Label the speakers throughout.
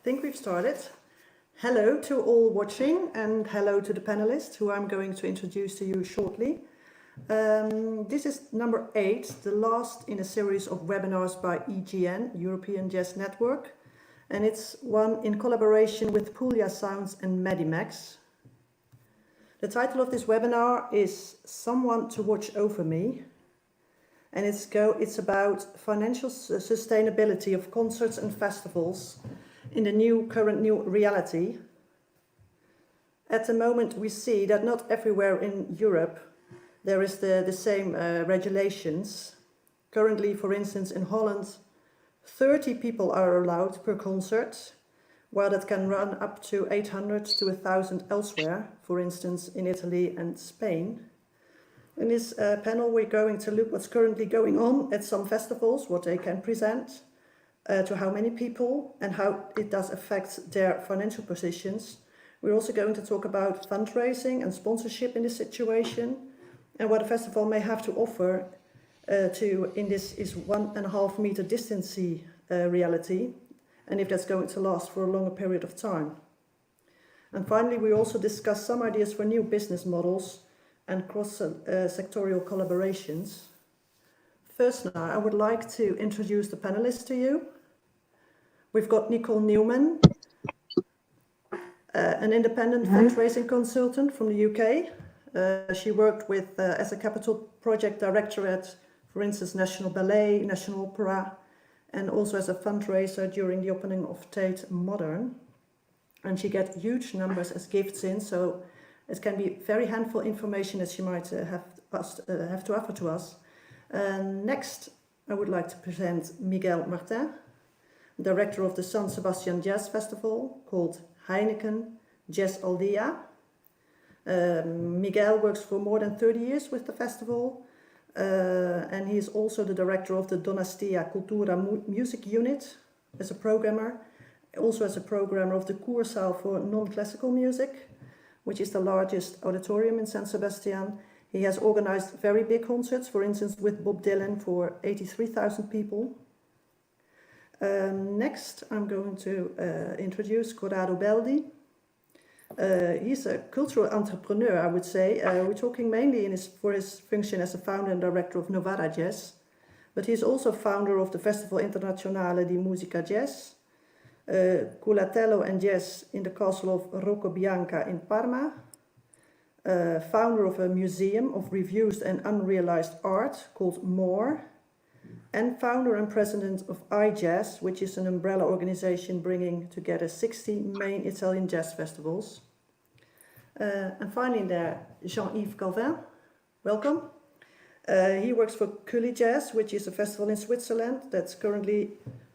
Speaker 1: think we've started. Hello to all watching and hello to the panelists who I'm going to introduce to you shortly. This is number 8, the last in a series of webinars by EJN, European Jazz Network, and it's one in collaboration with Puglia Sounds and Medimex. The title of this webinar is Someone to Watch Over Me, and it's about financial sustainability of concerts and festivals in the current new reality. At the moment we see that not everywhere in Europe there is the same regulations. Currently, for instance, in Holland, 30 people are allowed per concert, while that can run up to 800 to 1,000 elsewhere, for instance, in Italy and Spain. In this panel, we're going to look what's currently going on at some festivals, what they can present, to how many people, and how it does affect their financial positions. We're also going to talk about fundraising and sponsorship in this situation, and what a festival may have to offer in this 1.5 meter distance reality, and if that's going to last for a longer period of time. And finally, we also discuss some ideas for new business models and cross-sectorial collaborations. First now, I would like to introduce the panelists to you. We've got Nicole Newman, an independent fundraising consultant from the UK. She worked with as a capital project director at, for instance, National Ballet, National Opera, and also as a fundraiser during the opening of Tate Modern. And she gets huge numbers as gifts in, so it can be very handful information that she might have to offer to us. Next, I would like to present Miguel Martin, director of the San Sebastian Jazz Festival called Heineken Jazzaldia. Miguel works for more than 30 years with the festival, and he is also the director of the Donastia Cultura music unit as a programmer, also as a programmer of the Kursaal for non-classical music, which is the largest auditorium in San Sebastian. He has organized very big concerts, for instance with Bob Dylan for 83,000 people. Next, I'm going to introduce Corrado Beldi. He's a cultural entrepreneur, I would say. We're talking mainly for his function as a founder and director of NovaraJazz, but he's also founder of the Festival Internazionale di Musica Jazz, Culatello and Jazz in the castle of Rocco Bianca in Parma, founder of a museum of refused and unrealized art called More, and founder and president of IJazz, which is an umbrella organization bringing together 60 main Italian jazz festivals. And finally there, Jean-Yves Cavin, welcome. He works for Cully Jazz, which is a festival in Switzerland that's currently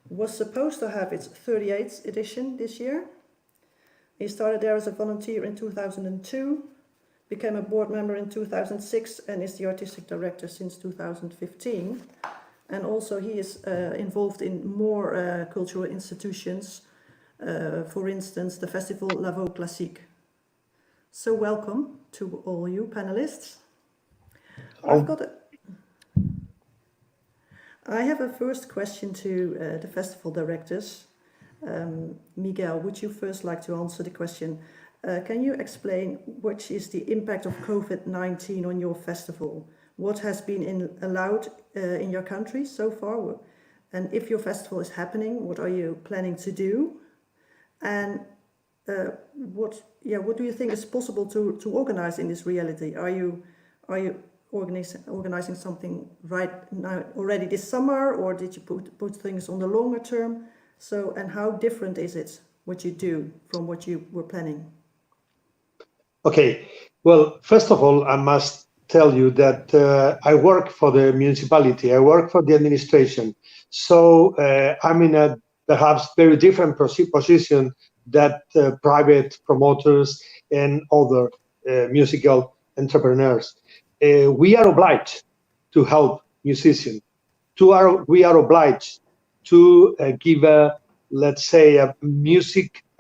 Speaker 1: was supposed to have its 38th edition this year. He started there as a volunteer in 2002, became a board member in 2006, and is the artistic director since 2015. And also he is involved in more cultural institutions, for instance, the festival La Voix Classique. So welcome to all you panelists. I have a first question to the festival directors. Miguel, would you first like to answer the question? Can you explain what is the impact of COVID-19 on your festival? What has been allowed in your country so far? And if your festival is happening, what are you planning to do? And what do you think is possible to organize in this reality? Are you organizing something right now already this summer, or did you put things on the longer term? So, and how different is it what you do from what you were planning?
Speaker 2: Okay, well, first of all, I must tell you that I work for the municipality, I work for the administration. So I'm in a perhaps very different position that private promoters and other musical entrepreneurs. We are obliged to help musicians. We are obliged to give let's say, a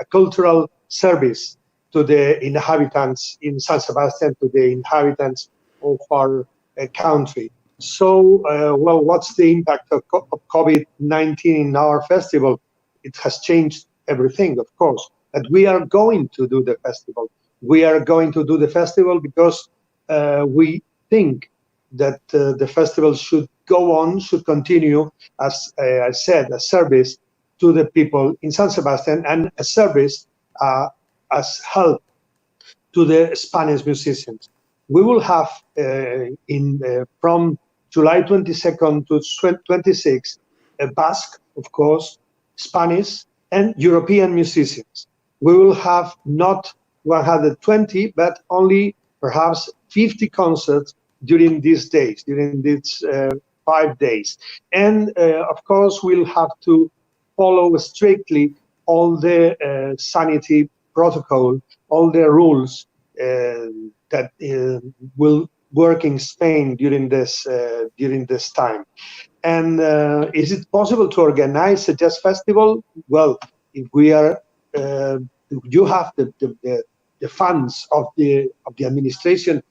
Speaker 2: cultural service to the inhabitants in San Sebastian, to the inhabitants of our country. So, well, what's the impact of COVID-19 in our festival? It has changed everything, of course. But we are going to do the festival. We are going to do the festival because we think that the festival should go on, should continue, as I said, a service to the people in San Sebastian and a service as help to the Spanish musicians. We will have from July 22nd to 26th, Basque, of course, Spanish and European musicians. We will have not 120, but only perhaps 50 concerts during these days, during these 5 days. And of course, we'll have to follow strictly all the sanity protocol, all the rules that will work in Spain during this time. And is it possible to organize a jazz festival? Well, if we are, you have the funds of the administration,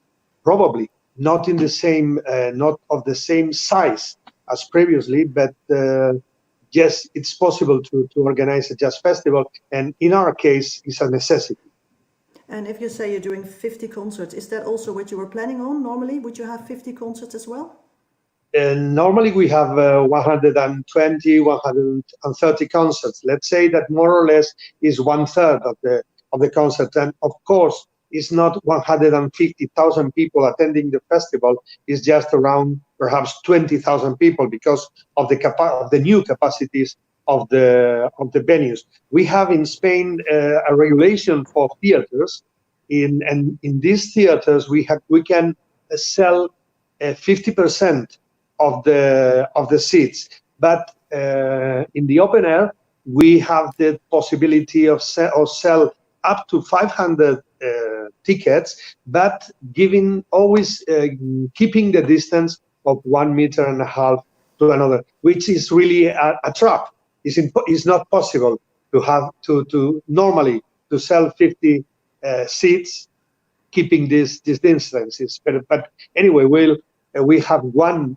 Speaker 2: probably not in the same, not of the same size as previously, but yes, it's possible to organize a jazz festival, and in our case, it's a necessity.
Speaker 1: And if you say you're doing 50 concerts, is that also what you were planning on normally? Would you have 50 concerts as well?
Speaker 2: Normally we have 120, 130 concerts. Let's say that more or less is 1/3 of the concert. And of course, it's not 150,000 people attending the festival. It's just around perhaps 20,000 people because of the new capacities of the venues. We have in Spain a regulation for theaters. In these theaters, we can sell 50% of the seats, but in the open air we have the possibility of sell up to 500 tickets, but always keeping the distance of 1.5 meters to another, which is really a trap. It's not possible to have to normally to sell 50 seats, keeping this distance. But anyway, we have one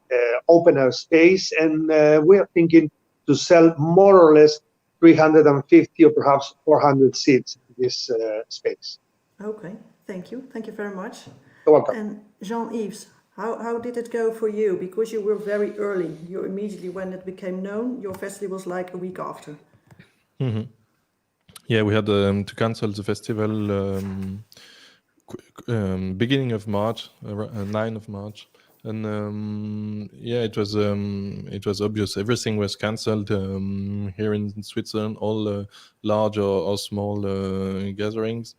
Speaker 2: open air space, and we are thinking to sell more or less 350 or perhaps 400 seats in this space.
Speaker 1: Okay, thank you very much.
Speaker 2: You're welcome.
Speaker 1: And Jean-Yves, how did it go for you? Because you were very early. You immediately, when it became known, your festival was like a week after.
Speaker 3: Mm-hmm. Yeah, we had to cancel the festival beginning of March, 9 of March. And yeah, it was obvious. Everything was cancelled here in Switzerland, all large or small gatherings.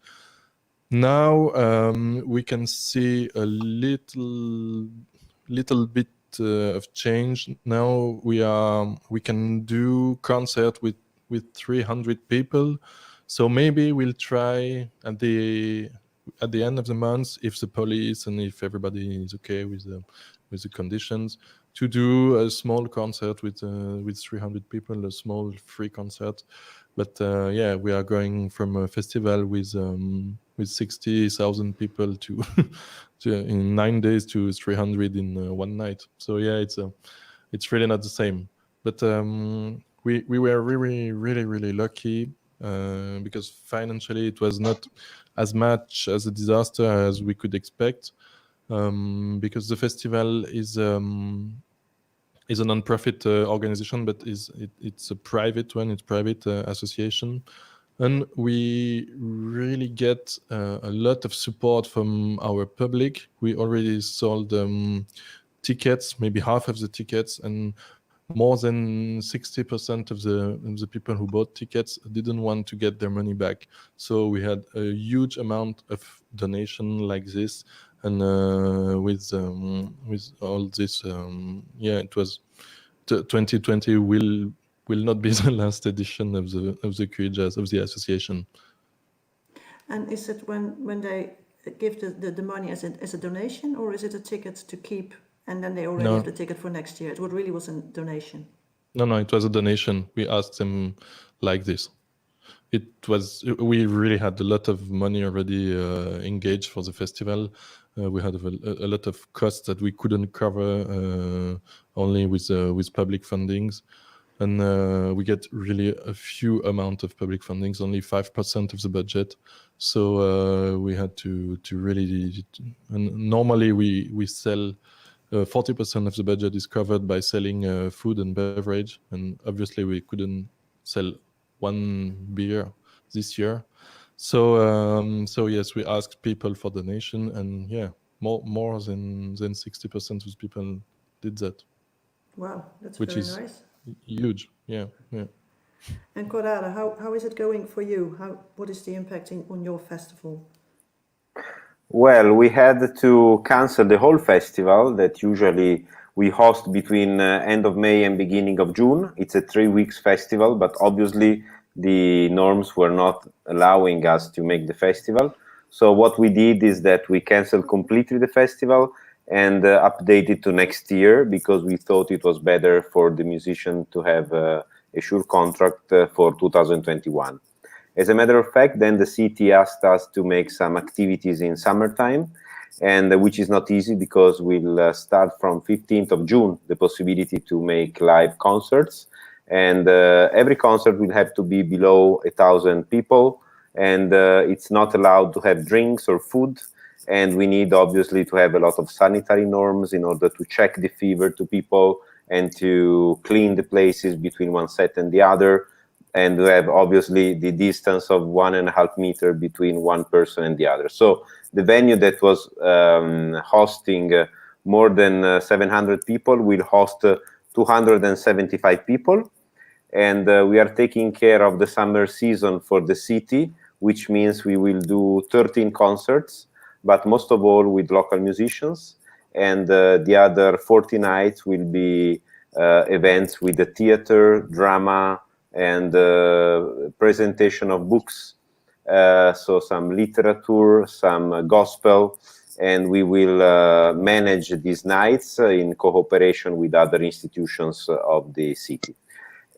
Speaker 3: Now we can see a little bit of change. Now we can do concert with 300 people. So maybe we'll try at the end of the month, if the police and if everybody is okay with the conditions, to do a small concert with 300 people, a small free concert. But yeah, we are going from a festival with 60,000 people to in 9 days to 300 in one night. So yeah, it's really not the same. But we were really lucky because financially it was not as much as a disaster as we could expect, because the festival is a non-profit organization, but it's a private one. It's private association, and we really get a lot of support from our public. We already sold tickets, maybe half of the tickets, and more than 60% of the people who bought tickets didn't want to get their money back. So we had a huge amount of donation like this, and with all this, yeah, it was 2020 will not be the last edition of the IJazz, of the association.
Speaker 1: And is it when they give the money as a donation, or is it a ticket to keep? And then they already have the ticket for next year. It really was a donation. No,
Speaker 3: it was a donation. We asked them like this. We really had a lot of money already engaged for the festival. We had a lot of costs that we couldn't cover only with public fundings. and we get really a few amount of public fundings, only 5% of the budget. So we had to really, and normally we sell 40% of the budget is covered by selling food and beverage, and obviously we couldn't sell one beer this year. So yes, we asked people for donation, and yeah, more than 60% of people did that.
Speaker 1: Wow, that's
Speaker 3: which
Speaker 1: very
Speaker 3: is
Speaker 1: nice.
Speaker 3: Huge, yeah.
Speaker 1: And Corrado, how is it going for you? What is the impact on your festival?
Speaker 4: Well, we had to cancel the whole festival that usually we host between end of May and beginning of June. It's a 3 weeks festival, but obviously the norms were not allowing us to make the festival. So what we did is that we canceled completely the festival and updated to next year, because we thought it was better for the musician to have a sure contract for 2021. As a matter of fact, then the city asked us to make some activities in summertime, and which is not easy, because we'll start from 15th of June, the possibility to make live concerts. And every concert will have to be below 1,000 people, and it's not allowed to have drinks or food. And we need obviously to have a lot of sanitary norms in order to check the fever to people and to clean the places between one set and the other. And we have obviously the distance of 1.5 meters between one person and the other. So the venue that was hosting more than 700 people will host 275 people. And we are taking care of the summer season for the city, which means we will do 13 concerts, but most of all with local musicians. And the other 40 nights will be events with the theater, drama, and presentation of books, so some literature, some gospel, and we will manage these nights in cooperation with other institutions of the city.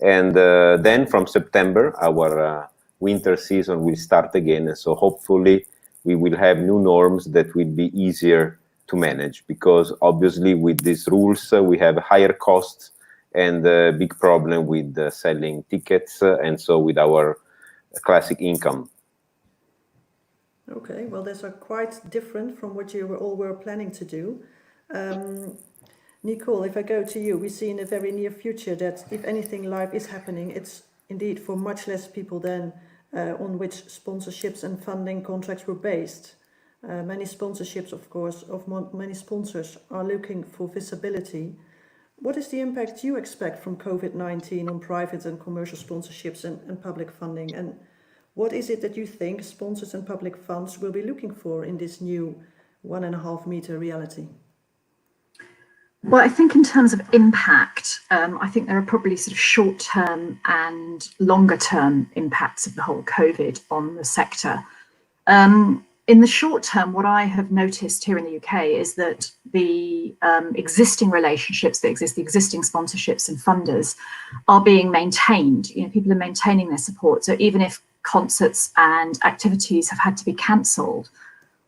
Speaker 4: And then from September, our winter season will start again, and so hopefully we will have new norms that will be easier to manage, because obviously with these rules we have higher costs and a big problem with selling tickets, and so with our classic income.
Speaker 1: Okay, well, those are quite different from what you all were planning to do. Nicole, if I go to you, we see in the very near future that if anything live is happening, it's indeed for much less people than on which sponsorships and funding contracts were based. Many sponsorships, of course, many sponsors are looking for visibility. What is the impact you expect from COVID-19 on private and commercial sponsorships and public funding? And what is it that you think sponsors and public funds will be looking for in this new 1.5 meter reality?
Speaker 5: Well, I think in terms of impact, I think there are probably sort of short-term and longer-term impacts of the whole COVID on the sector. In the short term, what I have noticed here in the UK is that the existing relationships that exist, the existing sponsorships and funders, are being maintained. You know, people are maintaining their support. So even if concerts and activities have had to be cancelled,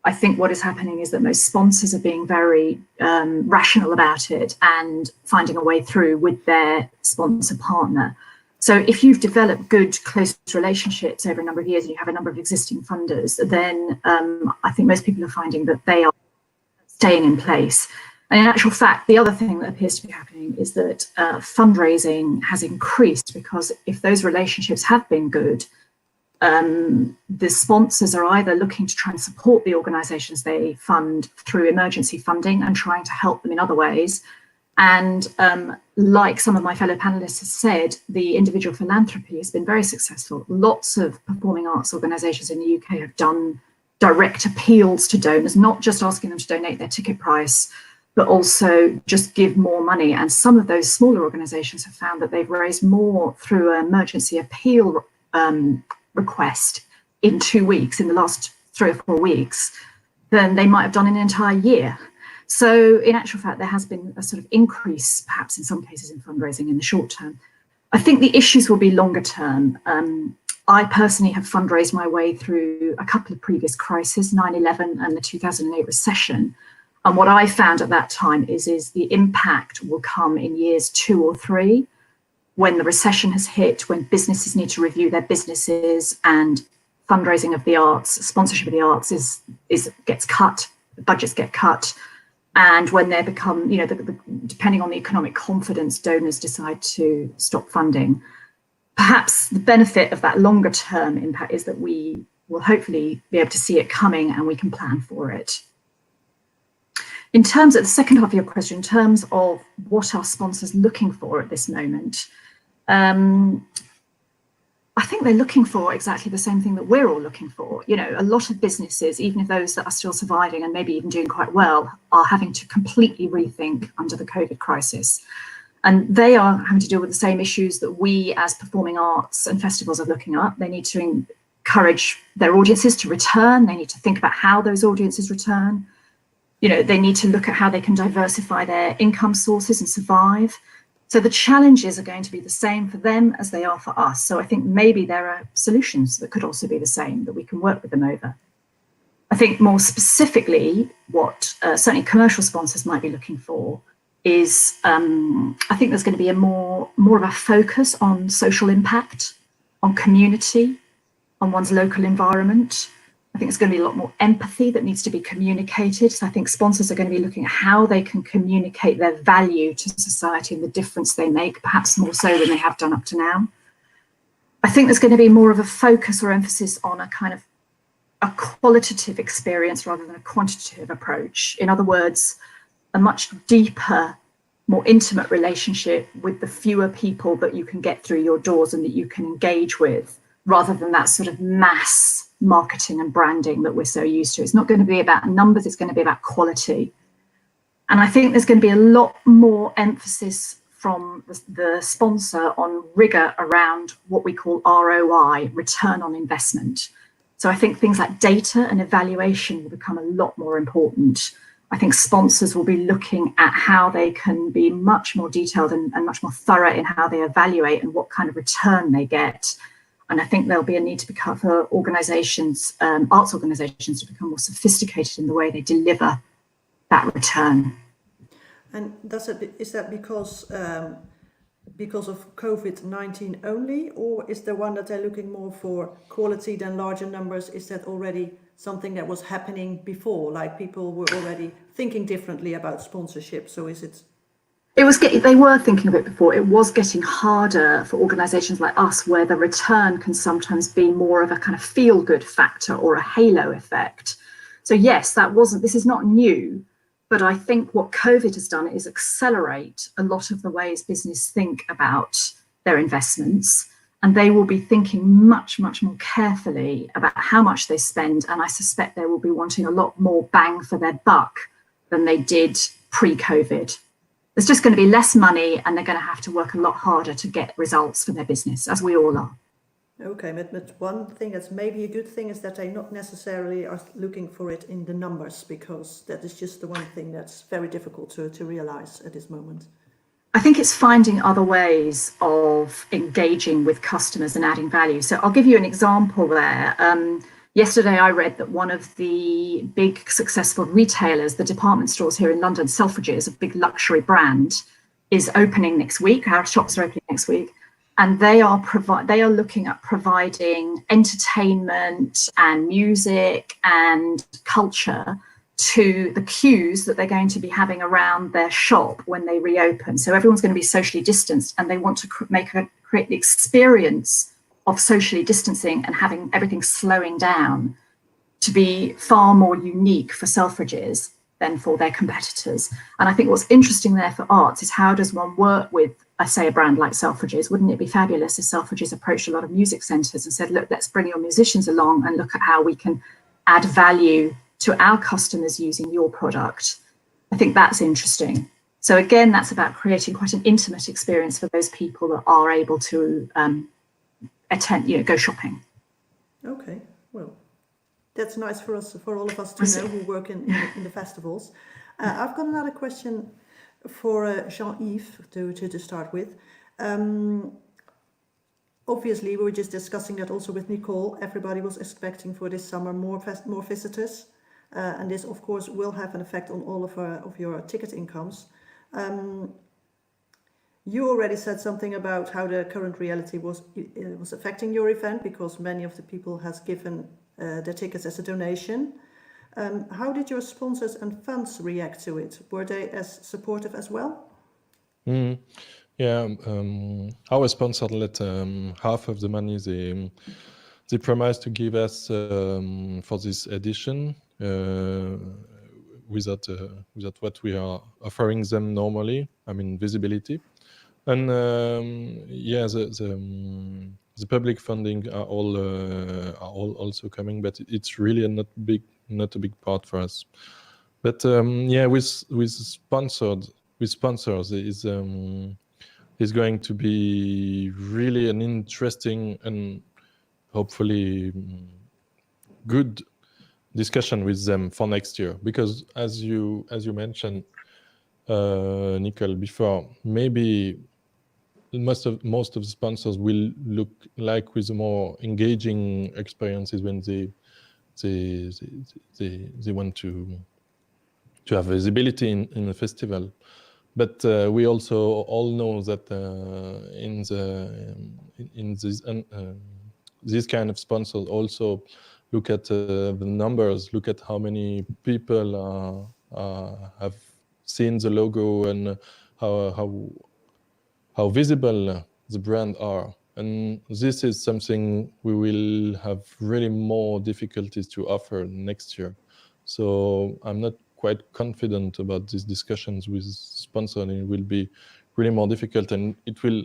Speaker 5: I think what is happening is that most sponsors are being very rational about it and finding a way through with their sponsor partner. So if you've developed good, close relationships over a number of years and you have a number of existing funders, then I think most people are finding that they are staying in place. And in actual fact, the other thing that appears to be happening is that fundraising has increased, because if those relationships have been good, the sponsors are either looking to try and support the organisations they fund through emergency funding and trying to help them in other ways. And like some of my fellow panelists have said, the individual philanthropy has been very successful. Lots of performing arts organisations in the UK have done direct appeals to donors, not just asking them to donate their ticket price, but also just give more money. And some of those smaller organisations have found that they've raised more through an emergency appeal request in 2 weeks, in the last 3 or 4 weeks, than they might have done in an entire year. So in actual fact, there has been a sort of increase, perhaps in some cases, in fundraising in the short term. I think the issues will be longer term. I personally have fundraised my way through a couple of previous crises, 9/11 and the 2008 recession. And what I found at that time is the impact will come in years 2 or 3. when the recession has hit, when businesses need to review their businesses and fundraising of the arts, sponsorship of the arts gets cut, budgets get cut, and when they become, depending on the economic confidence, donors decide to stop funding. Perhaps the benefit of that longer term impact is that we will hopefully be able to see it coming and we can plan for it. In terms of the second half of your question, in terms of what are sponsors looking for at this moment, I think they're looking for exactly the same thing that we're all looking for. A lot of businesses, even those that are still surviving and maybe even doing quite well, are having to completely rethink under the COVID crisis. And they are having to deal with the same issues that we as performing arts and festivals are looking at. They need to encourage their audiences to return. They need to think about how those audiences return. They need to look at how they can diversify their income sources and survive. So the challenges are going to be the same for them as they are for us. So I think maybe there are solutions that could also be the same that we can work with them over. I think more specifically, what certainly commercial sponsors might be looking for is, I think there's going to be a more of a focus on social impact, on community, on one's local environment. I think there's going to be a lot more empathy that needs to be communicated. So I think sponsors are going to be looking at how they can communicate their value to society and the difference they make, perhaps more so than they have done up to now. I think there's going to be more of a focus or emphasis on a kind of a qualitative experience rather than a quantitative approach. In other words, a much deeper, more intimate relationship with the fewer people that you can get through your doors and that you can engage with, rather than that sort of mass marketing and branding that we're so used to. It's not going to be about numbers, it's going to be about quality. And I think there's going to be a lot more emphasis from the sponsor on rigor around what we call ROI, return on investment. So I think things like data and evaluation will become a lot more important. I think sponsors will be looking at how they can be much more detailed and much more thorough in how they evaluate and what kind of return they get. And I think there'll be a need to become for organisations, arts organisations, to become more sophisticated in the way they deliver that return.
Speaker 1: And is that because of COVID-19 only, or is there one that they're looking more for quality than larger numbers? Is that already something that was happening before, like people were already thinking differently about sponsorship? So is it?
Speaker 5: They were thinking of it before. It was getting harder for organisations like us, where the return can sometimes be more of a kind of feel-good factor or a halo effect. So yes, this is not new, but I think what COVID has done is accelerate a lot of the ways business think about their investments, and they will be thinking much, much more carefully about how much they spend. And I suspect they will be wanting a lot more bang for their buck than they did pre-COVID. There's just going to be less money, and they're going to have to work a lot harder to get results for their business, as we all are.
Speaker 1: Okay, but one thing that's maybe a good thing is that they not necessarily are looking for it in the numbers, because that is just the one thing that's very difficult to realize at this moment.
Speaker 5: I think it's finding other ways of engaging with customers and adding value. So I'll give you an example there. Yesterday, I read that one of the big successful retailers, the department stores here in London, Selfridges, a big luxury brand, is opening next week. Our shops are opening next week. And they are looking at providing entertainment and music and culture to the queues that they're going to be having around their shop when they reopen. So everyone's going to be socially distanced, and they want to create the experience of socially distancing and having everything slowing down to be far more unique for Selfridges than for their competitors. And I think what's interesting there for arts is, how does one work with, I say, a brand like Selfridges? Wouldn't it be fabulous if Selfridges approached a lot of music centres and said, look, let's bring your musicians along and look at how we can add value to our customers using your product. I think that's interesting. So again, that's about creating quite an intimate experience for those people that are able to attend, go shopping. Okay,
Speaker 1: well, that's nice for all of us to know who work in the festivals. I've got another question for Jean-Yves to start with. Obviously, we were just discussing that also with Nicole. Everybody was expecting for this summer more visitors, and this, of course, will have an effect on all of your ticket incomes. You already said something about how the current reality was affecting your event, because many of the people has given their tickets as a donation. How did your sponsors and fans react to it? Were they as supportive as well?
Speaker 3: Yeah, our sponsor let half of the money they promised to give us for this edition without what we are offering them normally. I mean, visibility. And yeah, the public funding are all also coming, but it's really not a big part for us. But yeah, with sponsors is going to be really an interesting and hopefully good discussion with them for next year, because as you mentioned, Nicole, before, maybe most of the sponsors will look like with more engaging experiences when they want to have visibility in the festival. But we also all know that these kind of sponsors also look at the numbers, look at how many people have seen the logo and how visible the brand are. And this is something we will have really more difficulties to offer next year. So I'm not quite confident about these discussions with sponsors. It will be really more difficult, and it will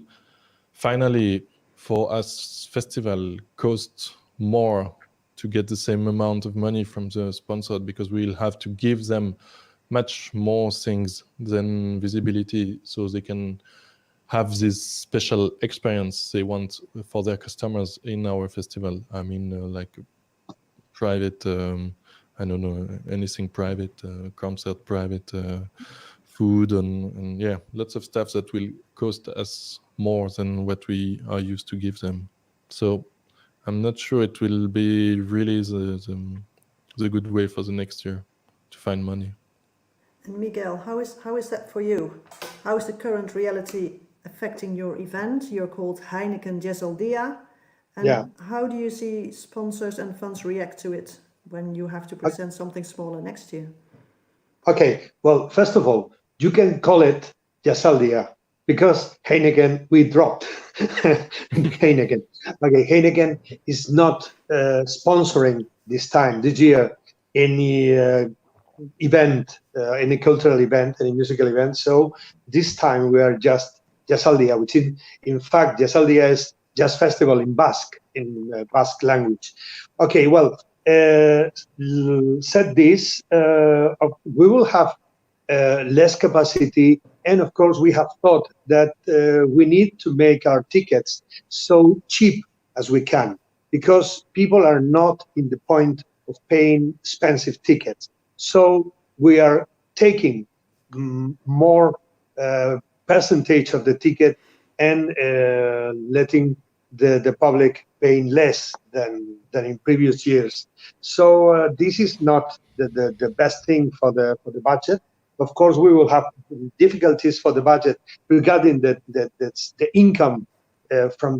Speaker 3: finally, for us festival, cost more to get the same amount of money from the sponsor, because we'll have to give them much more things than visibility, so they can have this special experience they want for their customers in our festival. I mean, like private, I don't know, anything private, concert, private food, and yeah, lots of stuff that will cost us more than what we are used to give them. So I'm not sure it will be really the good way for the next year to find money.
Speaker 1: And Miguel, how is that for you? How is the current reality affecting your event? You're called Heineken Jazzaldia. And
Speaker 2: Yeah.
Speaker 1: how do you see sponsors and funds react to it when you have to present something smaller next year?
Speaker 2: Okay, well, first of all, you can call it Jazzaldia, because Heineken, we dropped Heineken. Okay, Heineken is not sponsoring this year, any event, any cultural event, any musical event. So this time we are just Jazzaldia, which in fact, Jazzaldia is Jazz Festival in Basque, in Basque language. Okay, well, said this, we will have less capacity, and of course we have thought that we need to make our tickets so cheap as we can, because people are not in the point of paying expensive tickets. So we are taking more percentage of the ticket and letting the public paying less than in previous years. So this is not the best thing for the budget. Of course, we will have difficulties for the budget regarding the income from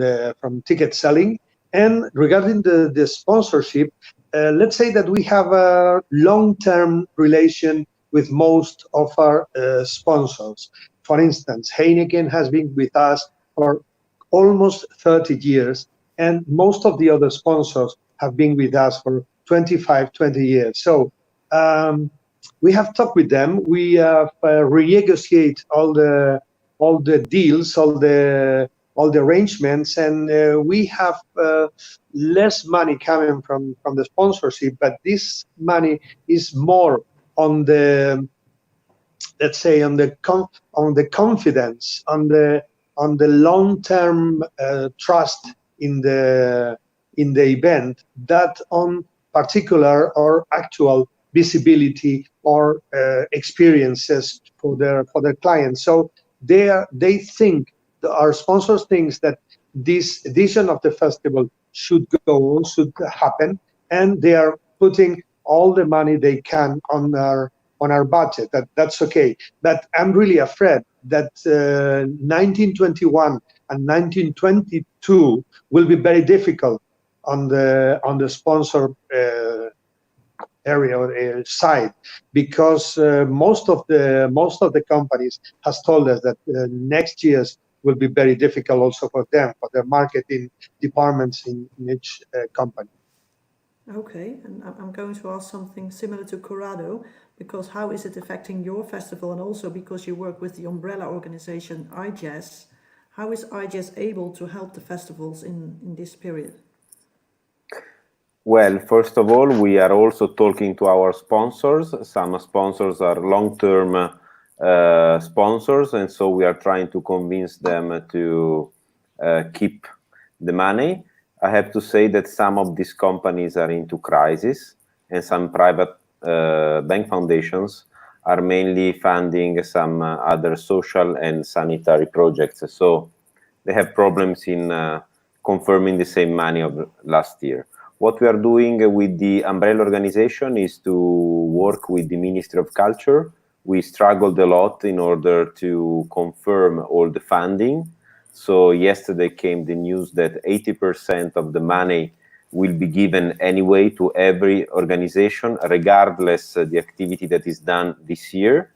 Speaker 2: ticket selling, and regarding the sponsorship. Let's say that we have a long-term relation with most of our sponsors. For instance, Heineken has been with us for almost 30 years, and most of the other sponsors have been with us for 25, 20 years. So we have talked with them. We have renegotiate all the deals, all the arrangements, and we have less money coming from the sponsorship, but this money is more on the, let's say, on the confidence, on the long-term trust in the event, that on particular or actual visibility or experiences for their clients. So they think, our sponsors think that this edition of the festival should happen, and they are putting all the money they can on our on our budget. That's okay. But I'm really afraid that 1921 and 1922 will be very difficult on the sponsor area or side, because most of the companies has told us that next year's will be very difficult also for them, for their marketing departments in each company.
Speaker 1: Okay, and I'm going to ask something similar to Corrado, because how is it affecting your festival, and also because you work with the umbrella organization IJazz, how is IJazz able to help the festivals in this period?
Speaker 4: Well, first of all, we are also talking to our sponsors. Some sponsors are long-term sponsors, and so we are trying to convince them to keep the money. I have to say that some of these companies are into crisis, and some private bank foundations are mainly funding some other social and sanitary projects. So they have problems in confirming the same money of last year. What we are doing with the umbrella organization is to work with the Ministry of Culture. We struggled a lot in order to confirm all the funding. So yesterday came the news that 80% of the money will be given anyway to every organization, regardless the activity that is done this year.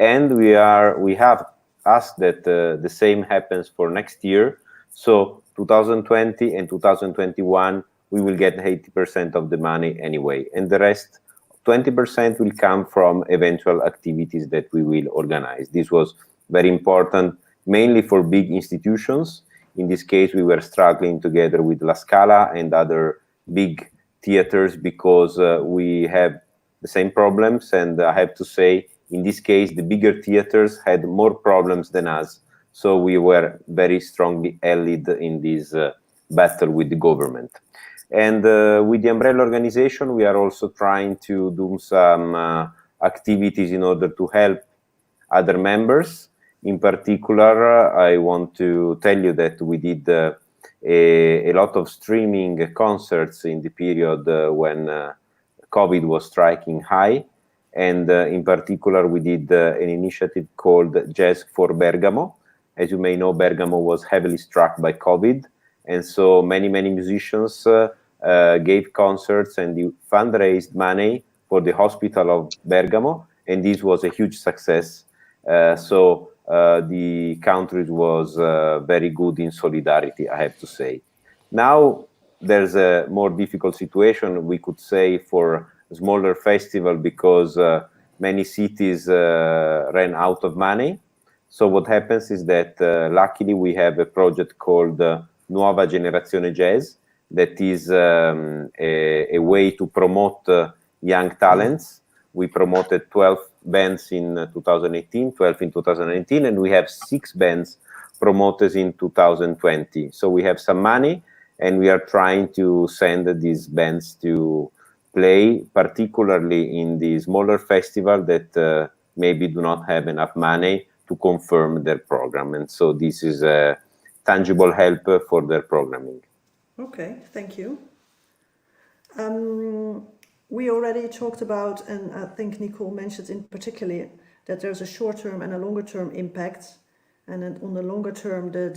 Speaker 4: And we have asked that the same happens for next year. So 2020 and 2021, we will get 80% of the money anyway. And the rest, 20% will come from eventual activities that we will organize. This was very important, mainly for big institutions. In this case, we were struggling together with La Scala and other big theaters because we have the same problems. And I have to say, in this case, the bigger theaters had more problems than us. So we were very strongly allied in this battle with the government. And with the umbrella organization, we are also trying to do some activities in order to help other members. In particular, I want to tell you that we did a lot of streaming concerts in the period when COVID was striking high. And in particular, we did an initiative called Jazz for Bergamo. As you may know, Bergamo was heavily struck by COVID. And so many musicians gave concerts and fundraised money for the hospital of Bergamo. And this was a huge success. So the country was very good in solidarity, I have to say. Now there's a more difficult situation, we could say, for a smaller festival because many cities ran out of money. So what happens is that luckily we have a project called Nuova Generazione Jazz that is a way to promote young talents. We promoted 12 bands in 2018, 12 in 2019, and we have 6 bands promoted in 2020. So we have some money, and we are trying to send these bands to play, particularly in the smaller festival that maybe do not have enough money to confirm their program. And so this is a tangible help for their programming.
Speaker 1: Okay, thank you. We already talked about, and I think Nicole mentioned in particular, that there's a short-term and a longer-term impact, and then on the longer term, the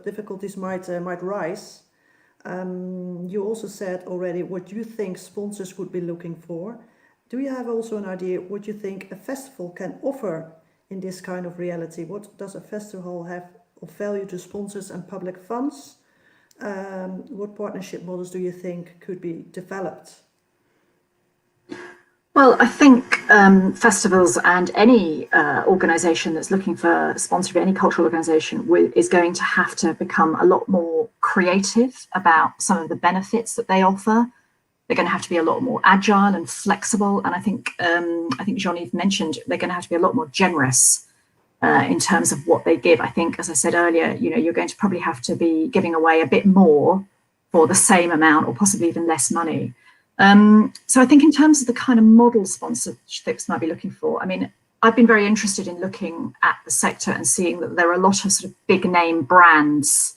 Speaker 1: difficulties might rise. You also said already what you think sponsors would be looking for. Do you have also an idea what you think a festival can offer in this kind of reality? What does a festival have of value to sponsors and public funds? What partnership models do you think could be developed?
Speaker 5: Well, I think festivals and any organisation that's looking for sponsorship, any cultural organisation, is going to have to become a lot more creative about some of the benefits that they offer. They're going to have to be a lot more agile and flexible, and I think Jean-Yves mentioned they're going to have to be a lot more generous in terms of what they give. I think, as I said earlier, you're going to probably have to be giving away a bit more for the same amount, or possibly even less money. So I think in terms of the kind of model sponsorships might be looking for, I mean, I've been very interested in looking at the sector and seeing that there are a lot of sort of big name brands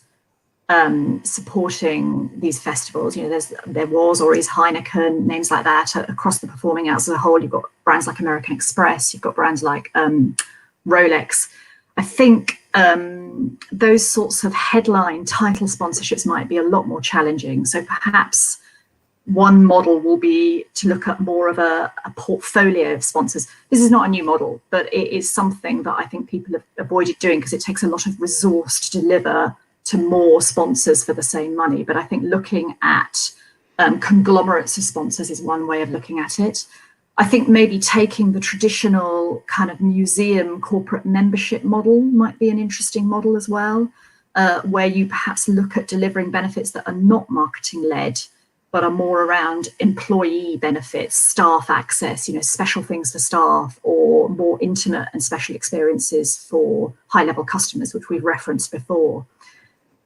Speaker 5: supporting these festivals. You know, there was or is Heineken, names like that across the performing arts as a whole. You've got brands like American Express, you've got brands like Rolex. I think those sorts of headline title sponsorships might be a lot more challenging. So perhaps one model will be to look at more of a portfolio of sponsors. This is not a new model, but it is something that I think people have avoided doing because it takes a lot of resource to deliver to more sponsors for the same money. But I think looking at conglomerates of sponsors is one way of looking at it. I think maybe taking the traditional kind of museum corporate membership model might be an interesting model as well, where you perhaps look at delivering benefits that are not marketing led, but are more around employee benefits, staff access, you know, special things for staff, or more intimate and special experiences for high level customers, which we've referenced before.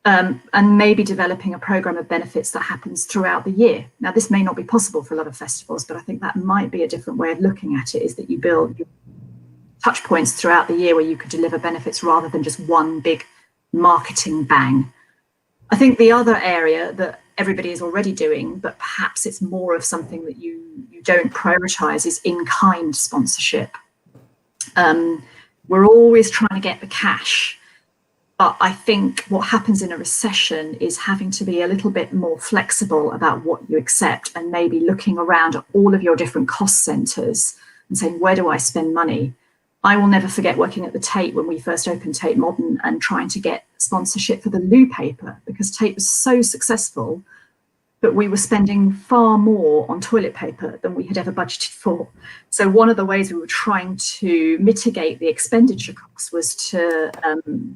Speaker 5: And maybe developing a program of benefits that happens throughout the year. Now, this may not be possible for a lot of festivals, but I think that might be a different way of looking at it, is that you build touch points throughout the year where you could deliver benefits rather than just one big marketing bang. I think the other area that everybody is already doing, but perhaps it's more of something that you don't prioritize, is in-kind sponsorship. We're always trying to get the cash. But I think what happens in a recession is having to be a little bit more flexible about what you accept, and maybe looking around at all of your different cost centers and saying, where do I spend money? I will never forget working at the Tate when we first opened Tate Modern and trying to get sponsorship for the loo paper, because Tate was so successful, but we were spending far more on toilet paper than we had ever budgeted for. So one of the ways we were trying to mitigate the expenditure costs was to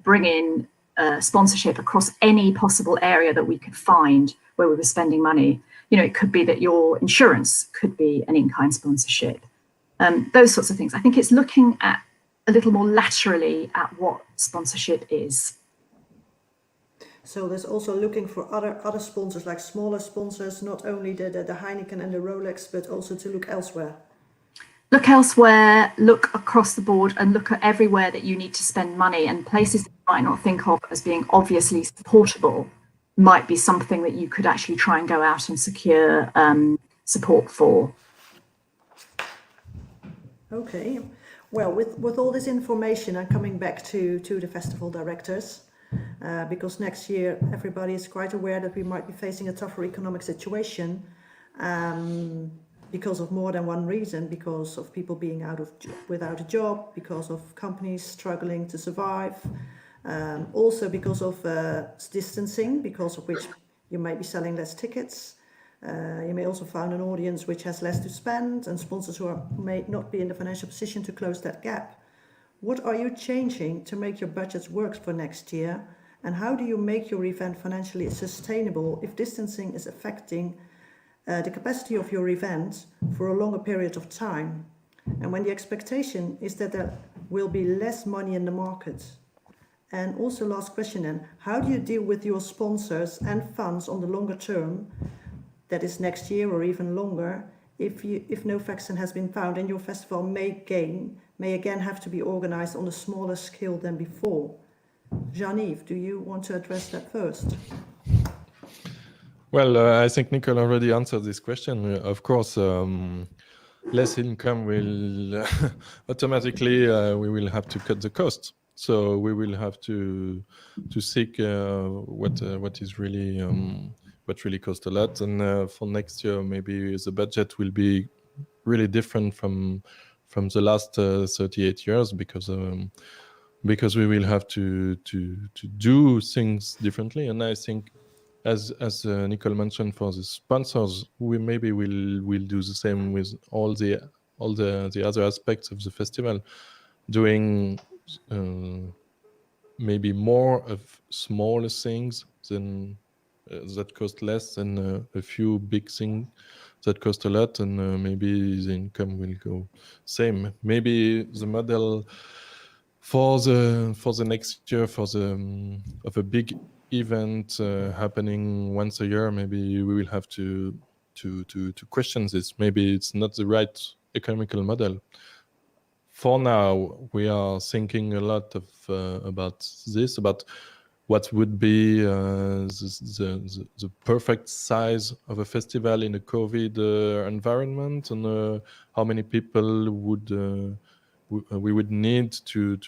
Speaker 5: bring in sponsorship across any possible area that we could find where we were spending money. You know, it could be that your insurance could be an in-kind sponsorship. Those sorts of things. I think it's looking at a little more laterally at what sponsorship is.
Speaker 1: So there's also looking for other sponsors, like smaller sponsors, not only the Heineken and the Rolex, but also to look elsewhere.
Speaker 5: Look elsewhere, look across the board, and look at everywhere that you need to spend money, and places that you might not think of as being obviously supportable might be something that you could actually try and go out and secure support for.
Speaker 1: Okay, well, with all this information, I'm coming back to the festival directors. Because next year everybody is quite aware that we might be facing a tougher economic situation because of more than one reason, because of people being without a job, because of companies struggling to survive, also because of distancing, because of which you may be selling less tickets. You may also find an audience which has less to spend, and sponsors who may not be in the financial position to close that gap. What are you changing to make your budgets work for next year? And how do you make your event financially sustainable if distancing is affecting the capacity of your event for a longer period of time? And when the expectation is that there will be less money in the market? And also, last question then, how do you deal with your sponsors and funds on the longer term, that is next year or even longer, if no vaccine has been found and your festival may again have to be organized on a smaller scale than before? Jean-Yves, do you want to address that first?
Speaker 3: Well, I think Nicole already answered this question. Of course, less income will automatically we will have to cut the cost. So we will have to seek what is really what really costs a lot. And for next year, maybe the budget will be really different from the last 38 years because we will have to do things differently. And I think, as Nicole mentioned, for the sponsors, we maybe will do the same with all the other aspects of the festival, doing maybe more of smaller things than that cost less than a few big things that cost a lot, and maybe the income will go same. Maybe the model for the next year of a big event happening once a year, maybe we will have to question this. Maybe it's not the right economical model. For now, we are thinking a lot about this, about what would be the perfect size of a festival in a COVID environment, and how many people would we would need to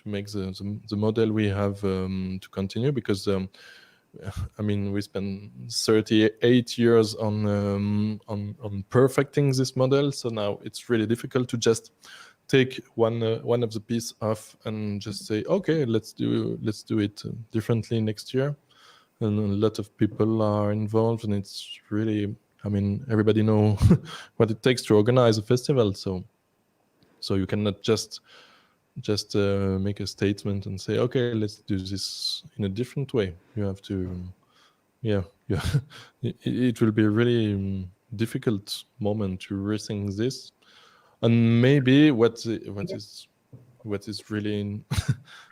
Speaker 3: make the model we have to continue, because I mean, we spent 38 years on perfecting this model, so now it's really difficult to just take one of the piece off and just say, okay, let's do it differently next year. And a lot of people are involved, and it's really, I mean, everybody know what it takes to organize a festival, so you cannot just make a statement and say, okay, let's do this in a different way. You have to, it will be a really difficult moment to rethink this. And maybe what is really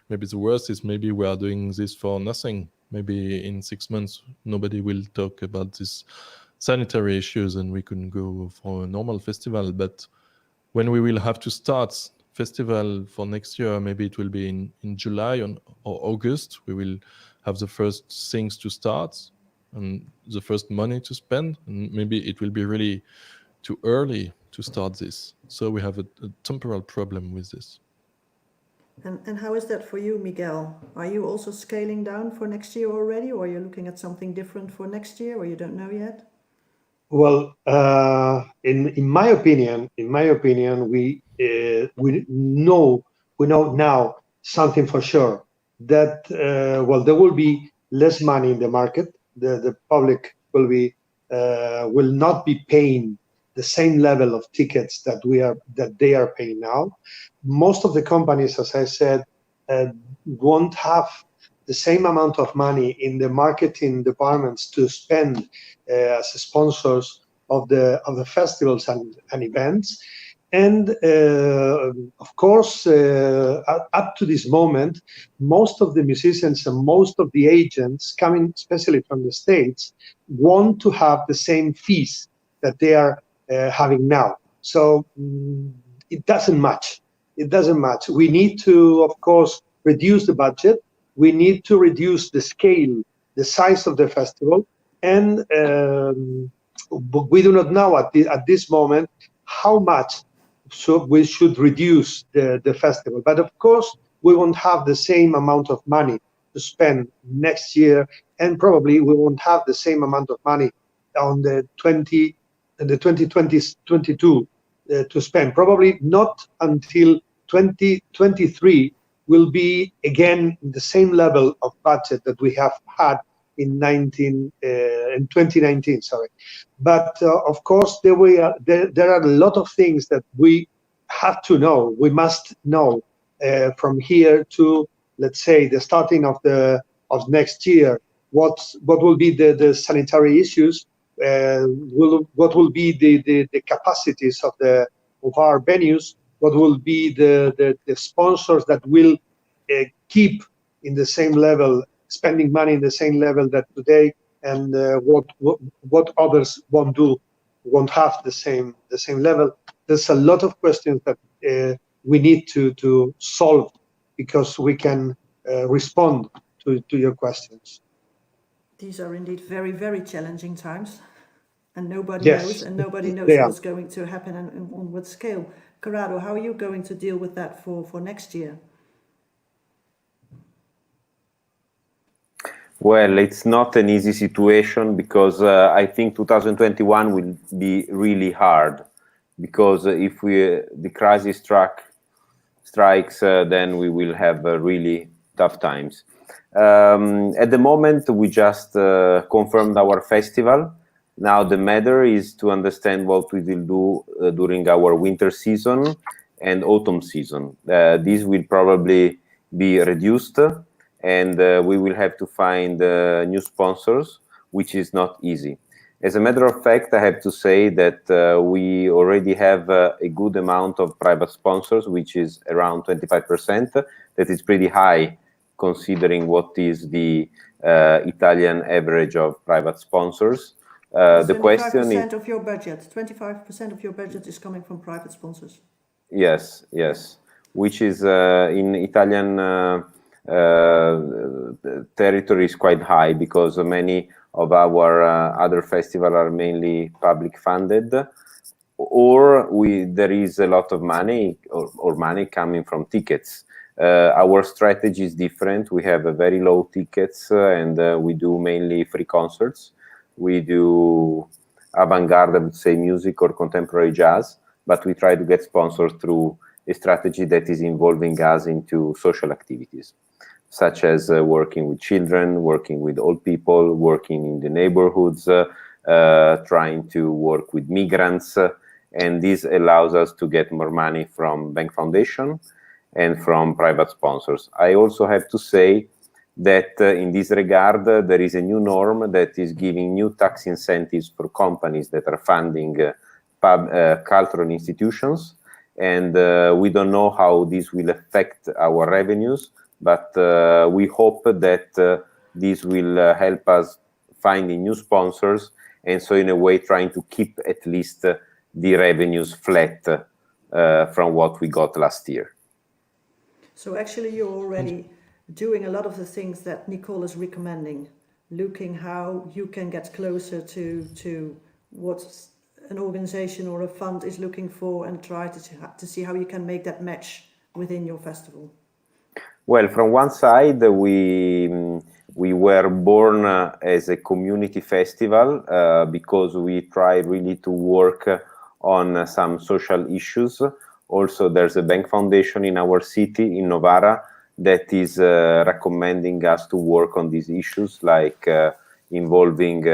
Speaker 3: maybe the worst is, maybe we are doing this for nothing. Maybe in 6 months nobody will talk about these sanitary issues, and we can go for a normal festival. But when we will have to start festival for next year, maybe it will be in July or August. We will have the first things to start and the first money to spend, and maybe it will be really too early to start this. So we have a temporal problem with this.
Speaker 1: And how is that for you, Miguel? Are you also scaling down for next year already, or are you looking at something different for next year, or you don't know yet?
Speaker 2: Well, in my opinion, we know now something for sure, that well, there will be less money in the market. The public will not be paying the same level of tickets that they are paying now. Most of the companies, as I said, won't have the same amount of money in the marketing departments to spend as sponsors of the festivals and events. And of course, up to this moment, most of the musicians and most of the agents coming, especially from the States, want to have the same fees that they are having now. So it doesn't match. It doesn't match. We need to, of course, reduce the budget. We need to reduce the scale, the size of the festival, and we do not know at this moment how much we should reduce the festival. But of course, we won't have the same amount of money to spend next year, and probably we won't have the same amount of money on the 2022 to spend. Probably not until 2023 will be again the same level of budget that we have had in 2019. Sorry, but of course there are a lot of things that we have to know. We must know from here to, let's say, the starting of next year. What will be the sanitary issues? What will be the capacities of our venues? What will be the sponsors that will keep in the same level, spending money in the same level that today, and what others won't have the same level? There's a lot of questions that we need to solve because we can respond to your questions.
Speaker 1: These are indeed very, very challenging times, and nobody
Speaker 2: Yes,
Speaker 1: knows, and nobody knows what's going to happen and on what scale. Corrado, how are you going to deal with that for next year?
Speaker 4: Well, it's not an easy situation, because I think 2021 will be really hard, because if the crisis strikes, then we will have really tough times. At the moment, we just confirmed our festival. Now the matter is to understand what we will do during our winter season and autumn season. This will probably be reduced, and we will have to find new sponsors, which is not easy. As a matter of fact, I have to say that we already have a good amount of private sponsors, which is around 25%. That is pretty high, considering what is the Italian average of private sponsors. The question is
Speaker 1: 25% of your budget. 25% of your budget is coming from private sponsors.
Speaker 4: Yes, which is in Italian the territory is quite high because many of our other festivals are mainly public funded, or there is a lot of money or money coming from tickets. Our strategy is different. We have a very low tickets and we do mainly free concerts. We do avant-garde, I would say, music or contemporary jazz, but we try to get sponsors through a strategy that is involving us into social activities, such as working with children, working with old people, working in the neighborhoods, trying to work with migrants, and this allows us to get more money from bank foundation and from private sponsors. I also have to say that in this regard, there is a new norm that is giving new tax incentives for companies that are funding cultural institutions. And we don't know how this will affect our revenues, but we hope that this will help us finding new sponsors, and so in a way trying to keep at least the revenues flat from what we got last year.
Speaker 1: So actually you're already doing a lot of the things that Nicole is recommending, looking how you can get closer to what an organization or a fund is looking for and try to see how you can make that match within your festival.
Speaker 4: Well, from one side, we were born as a community festival because we try really to work on some social issues. Also, there's a bank foundation in our city, in Novara, that is recommending us to work on these issues, like involving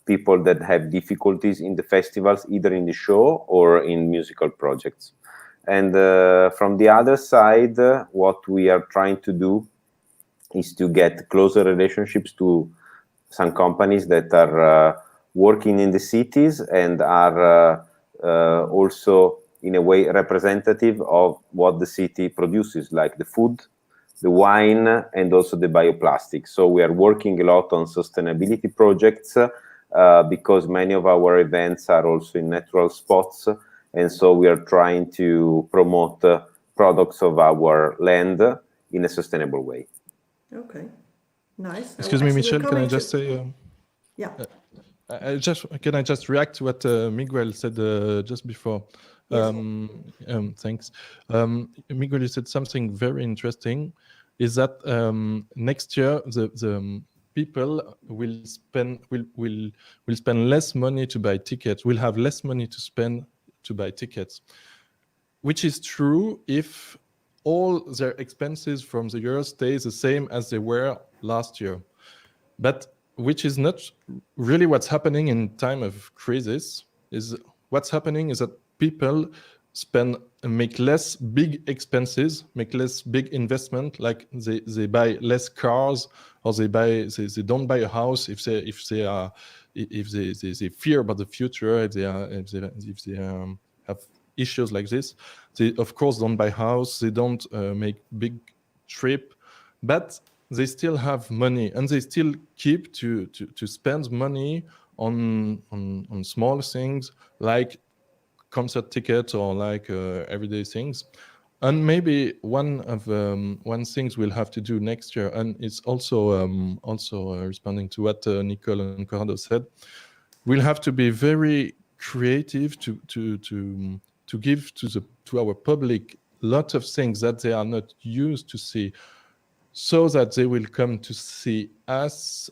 Speaker 4: people that have difficulties in the festivals, either in the show or in musical projects. And from the other side, what we are trying to do is to get closer relationships to some companies that are working in the cities and are also, in a way, representative of what the city produces, like the food, the wine, and also the bioplastics. So we are working a lot on sustainability projects because many of our events are also in natural spots. And so we are trying to promote products of our land in a sustainable way.
Speaker 1: Okay, nice.
Speaker 3: Excuse me, Michel, can I just say...
Speaker 1: yeah.
Speaker 3: Can I just react to what Miguel said just before?
Speaker 1: Yes.
Speaker 3: Thanks. Miguel, you said something very interesting, is that next year the people will spend less money to buy tickets, will have less money to spend to buy tickets, which is true if all their expenses from the year stay the same as they were last year. But which is not really what's happening in time of crisis. Is what's happening is that people make less big expenses, make less big investment, like they buy less cars, or they don't buy a house if they fear about the future, if they have issues like this. They of course don't buy house, they don't make big trip, but they still have money and they still keep to spend money on small things like concert tickets or like everyday things. And maybe one things we'll have to do next year, and it's also responding to what Nicole and Corrado said, we'll have to be very creative to give to our public lots of things that they are not used to see, so that they will come to see us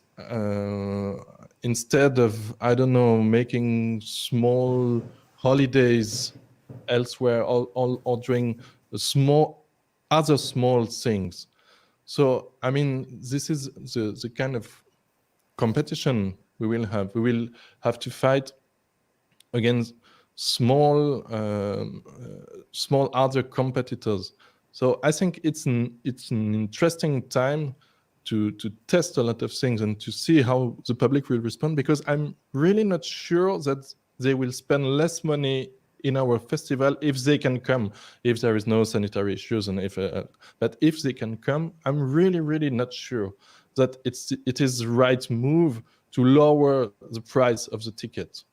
Speaker 3: instead of, I don't know, making small holidays elsewhere or doing other small things. So, I mean, this is the kind of competition we will have. We will have to fight against small other competitors. So I think it's an interesting time to test a lot of things and to see how the public will respond, because I'm really not sure that they will spend less money in our festival if they can come, if there is no sanitary issues, and but if they can come, I'm really not sure that it is the right move to lower the price of the ticket.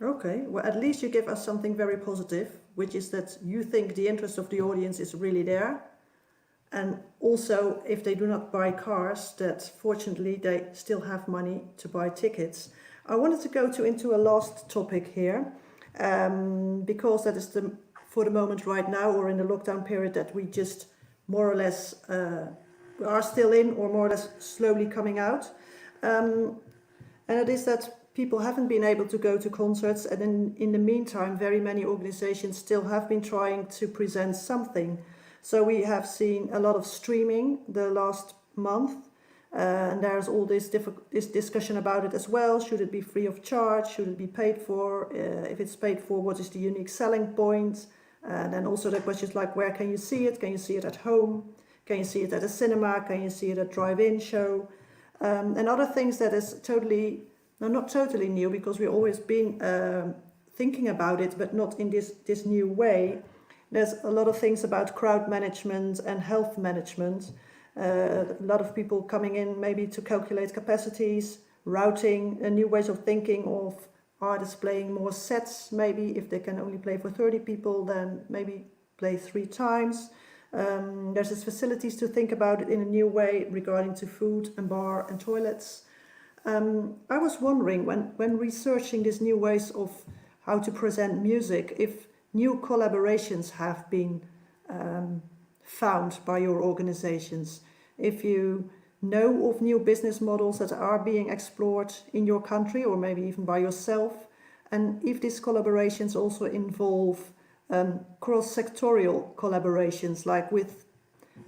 Speaker 1: Okay, well, at least you give us something very positive, which is that you think the interest of the audience is really there, and also if they do not buy cars, that fortunately they still have money to buy tickets. I wanted to go into a last topic here, because that is for the moment right now, or in the lockdown period, that we just more or less are still in, or more or less slowly coming out. And it is that people haven't been able to go to concerts, and in the meantime, very many organizations still have been trying to present something. So we have seen a lot of streaming the last month, and there's all this discussion about it as well. Should it be free of charge? Should it be paid for? If it's paid for, what is the unique selling point? And then also the questions like, where can you see it? Can you see it at home? Can you see it at a cinema? Can you see it at a drive-in show? And other things that is totally, no, not totally new, because we've always been thinking about it, but not in this new way. There's a lot of things about crowd management and health management. A lot of people coming in maybe to calculate capacities, routing, new ways of thinking of artists playing more sets. Maybe if they can only play for 30 people, then maybe play 3 times. There's this facilities to think about it in a new way regarding to food and bar and toilets. I was wondering, when researching these new ways of how to present music, if new collaborations have been found by your organizations, if you know of new business models that are being explored in your country, or maybe even by yourself, and if these collaborations also involve cross-sectorial collaborations, like with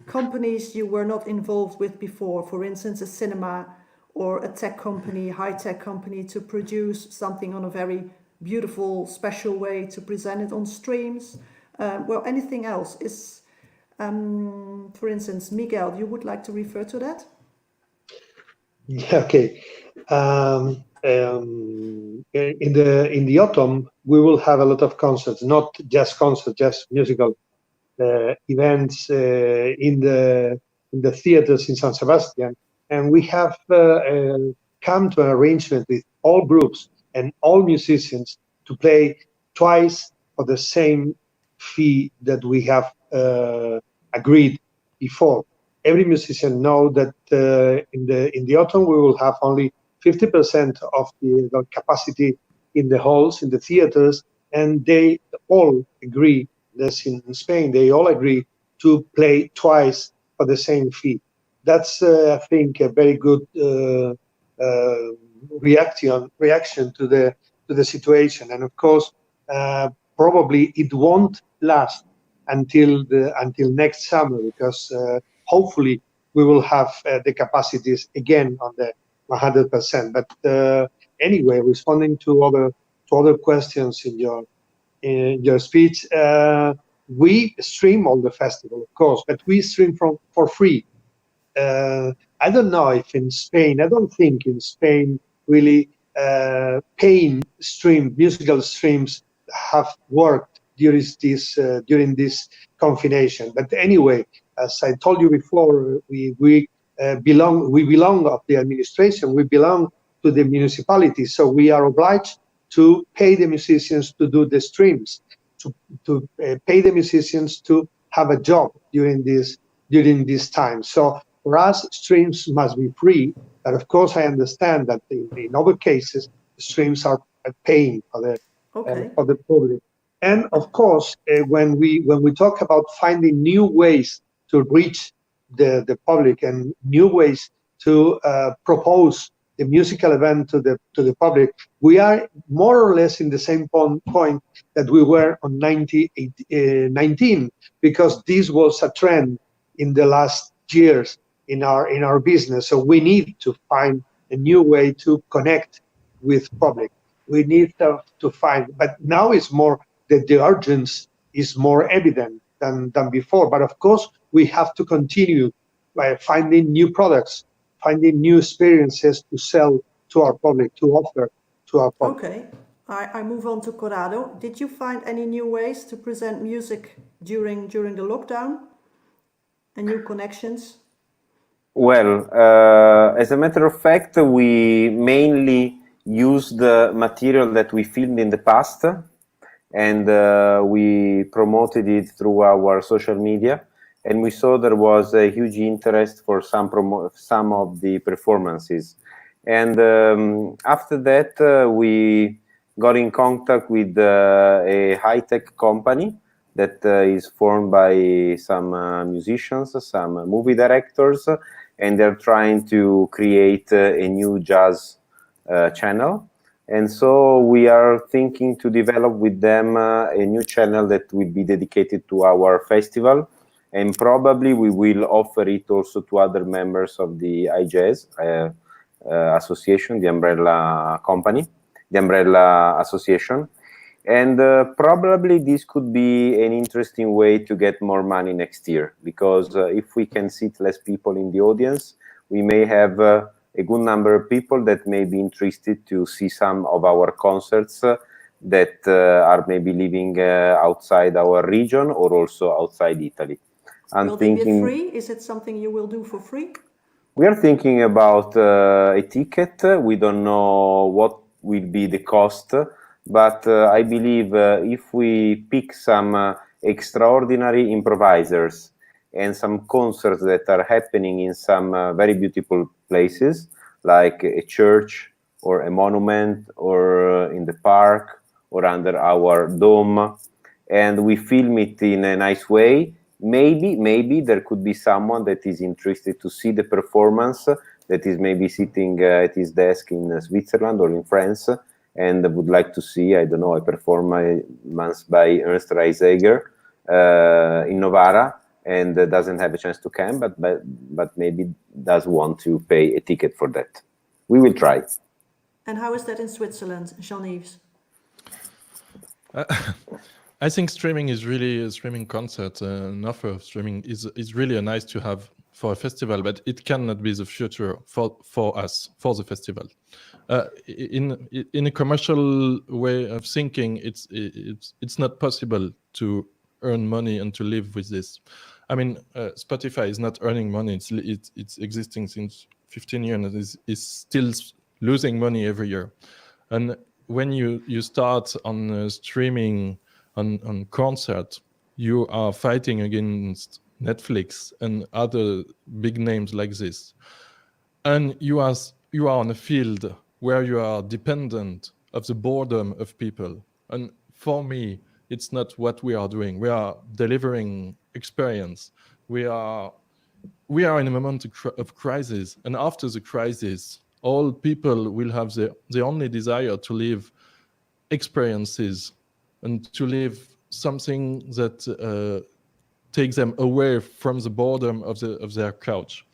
Speaker 1: companies you were not involved with before, for instance a cinema or a tech company, high-tech company, to produce something on a very beautiful, special way to present it on streams. Well, anything else is, for instance, Miguel, you would like to refer to that?
Speaker 2: Yeah, okay. In the autumn, we will have a lot of concerts, not just concerts, just musical events in the theaters in San Sebastian, and we have come to an arrangement with all groups and all musicians to play twice for the same fee that we have agreed before. Every musician know that in the autumn we will have only 50% of the capacity in the halls, in the theaters, and they all agree, this in Spain, they all agree to play twice for the same fee. That's, I think, a very good reaction to the situation. And of course, probably it won't last until next summer, because hopefully we will have the capacities again on the 100%. But anyway, responding to other questions in your speech, we stream all the festival, of course, but we stream for free. I don't know if in Spain, I don't think in Spain really paying musical streams have worked during this confination. But anyway, as I told you before, we belong of the administration, we belong to the municipality, so we are obliged to pay the musicians to do the streams, to pay the musicians to have a job during this time. So for us, streams must be free, but of course I understand that in other cases, streams are paying for the public. And of course, when we talk about finding new ways to reach the public and new ways to propose the musical event to the public, we are more or less in the same point that we were on 19, because this was a trend in the last years in our business. So we need to find a new way to connect with public. We need to find, but now it's more that the urgency is more evident than before. But of course, we have to continue by finding new products, finding new experiences to sell to our public, to offer to our public.
Speaker 1: Okay, I move on to Corrado. Did you find any new ways to present music during the lockdown and new connections?
Speaker 4: Well, as a matter of fact, we mainly used the material that we filmed in the past, and we promoted it through our social media. and we saw there was a huge interest for some of the performances. And after that, we got in contact with a high-tech company that is formed by some musicians, some movie directors, and they're trying to create a new jazz channel. And so we are thinking to develop with them a new channel that will be dedicated to our festival, and probably we will offer it also to other members of the IJazz association, the umbrella company, the umbrella association. And probably this could be an interesting way to get more money next year, because if we can seat less people in the audience, we may have a good number of people that may be interested to see some of our concerts that are maybe living outside our region or also outside Italy.
Speaker 1: Will they be free? Is it something you will do for free?
Speaker 4: We are thinking about a ticket. We don't know what will be the cost, but I believe if we pick some extraordinary improvisers and some concerts that are happening in some very beautiful places, like a church or a monument or in the park or under our dome, and we film it in a nice way, maybe there could be someone that is interested to see the performance, that is maybe sitting at his desk in Switzerland or in France, and would like to see, I don't know, a performance by Ernst Reiseger in Novara, and doesn't have a chance to come, but maybe does want to pay a ticket for that. We will try.
Speaker 1: And how is that in Switzerland, Jean-Yves?
Speaker 3: I think streaming is really a streaming concert. An offer of streaming is really nice to have for a festival, but it cannot be the future for us, for the festival. In a commercial way of thinking, it's not possible to earn money and to live with this. I mean, Spotify is not earning money. It's existing since 15 years and is still losing money every year. And when you start on streaming on concert, you are fighting against Netflix and other big names like this. And you are on a field where you are dependent of the boredom of people. And for me, it's not what we are doing. We are delivering experience. We are in a moment of crisis. And after the crisis, all people will have the only desire to live experiences and to live something that takes them away from the boredom of their couch.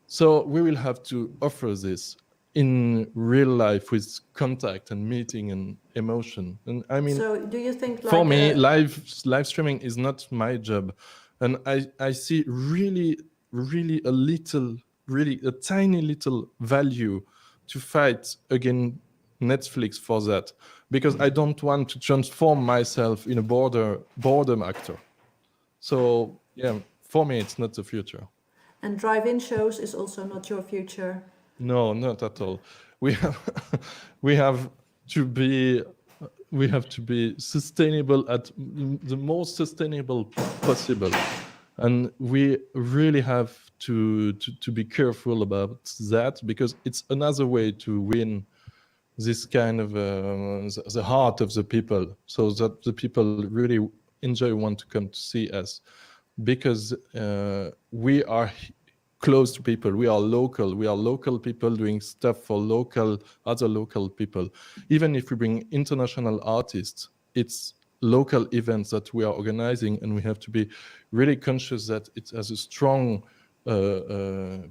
Speaker 3: So we will have to offer this in real life with contact and meeting and emotion. And I mean,
Speaker 1: so do you think, like,
Speaker 3: for me, live streaming is not my job, and I see really a tiny little value to fight against Netflix for that, because I don't want to transform myself in a boredom actor. So yeah, for me, it's not the future.
Speaker 1: And drive-in shows is also not your future?
Speaker 3: No, not at all. We have to be sustainable at the most sustainable possible, and we really have to be careful about that, because it's another way to win this kind of the heart of the people, so that the people really want to come to see us, because we are close to people. We are local people doing stuff for other local people. Even if we bring international artists, it's local events that we are organizing, and we have to be really conscious that it has a strong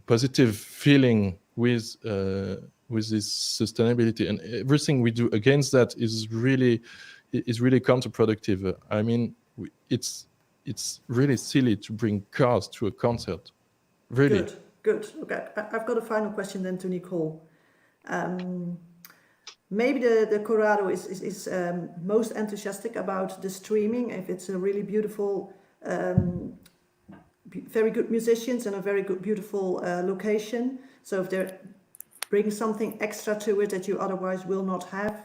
Speaker 3: positive feeling with this sustainability, and everything we do against that is really counterproductive. I mean, it's really silly to bring cars to a concert. Really.
Speaker 1: Good. Okay, I've got a final question then to Nicole. Maybe the Corrado is most enthusiastic about the streaming, if it's a really beautiful, very good musicians and a very good, beautiful location. So if they're bringing something extra to it that you otherwise will not have,